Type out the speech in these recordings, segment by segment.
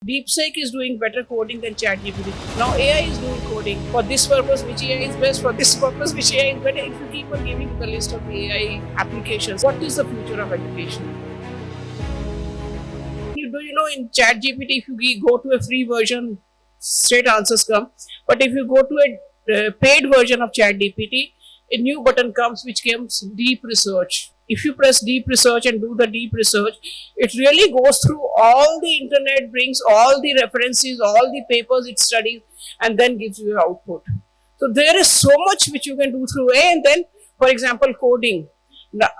DeepSeek is doing better coding than ChatGPT. Now AI is doing coding for this purpose, which AI is best, for this purpose, which AI is better. If you keep on giving the list of AI applications, what is the future of education? You know in ChatGPT, if you go to a free version, straight answers come. But if you go to a paid version of ChatGPT, a new button comes which comes deep research. If you press deep research and do the deep research, it really goes through all the internet, brings all the references, all the papers it studies, and then gives you an output. So there is so much which you can do through AI. And then, for example, coding.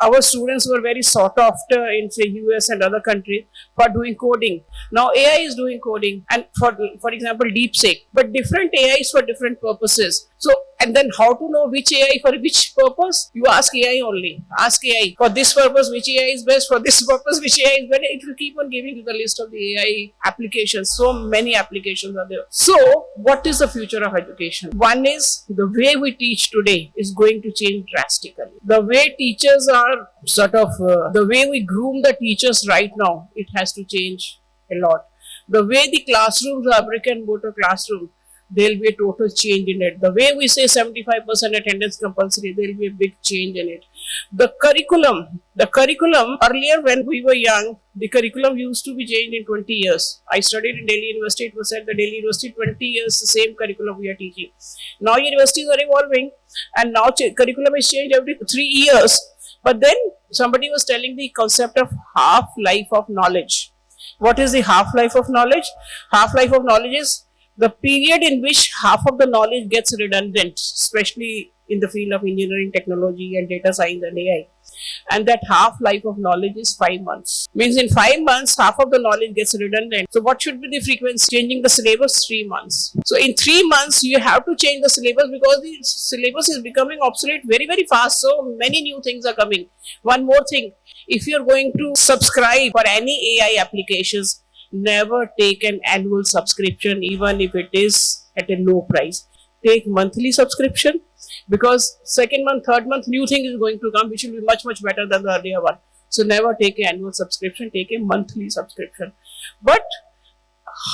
Our students were very sought after in say US and other countries for doing coding. Now AI is doing coding, and for example DeepSeek, but different AIs for different purposes. So and then how to know which AI for which purpose? You ask AI only. Ask AI for this purpose which AI is best, for this purpose which AI is better. It will keep on giving you the list of the AI applications. So many applications are there. So what is the future of education? One is the way we teach today is going to change drastically. The way teachers are the way we groom the teachers right now, it has to change a lot. The way the classrooms are brick and mortar classroom, there'll be a total change in it. The way we say 75% attendance compulsory, there'll be a big change in it. The curriculum earlier when we were young, the curriculum used to be changed in 20 years. I studied in Delhi University. It was said the Delhi University 20 years, the same curriculum we are teaching. Now universities are evolving, and now curriculum is changed every 3 years. But then somebody was telling the concept of half-life of knowledge. What is the half-life of knowledge? Half-life of knowledge is the period in which half of the knowledge gets redundant, especially in the field of engineering, technology, and data science and AI. And that half-life of knowledge is 5 months. Means in 5 months, half of the knowledge gets redundant. So what should be the frequency? Changing the syllabus 3 months. So in 3 months, you have to change the syllabus because the syllabus is becoming obsolete very, very fast. So many new things are coming. One more thing, if you're going to subscribe for any AI applications, never take an annual subscription, even if it is at a low price. Take monthly subscription, because second month, third month, new thing is going to come, which will be much, much better than the earlier one. So never take an annual subscription, take a monthly subscription. But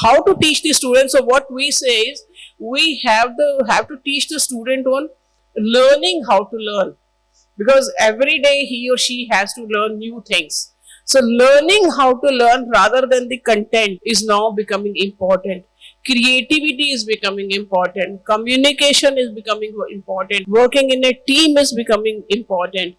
how to teach the students? So what we say is, we have to teach the student on learning how to learn, because every day he or she has to learn new things. So learning how to learn rather than the content is now becoming important. Creativity is becoming important. Communication is becoming important. Working in a team is becoming important.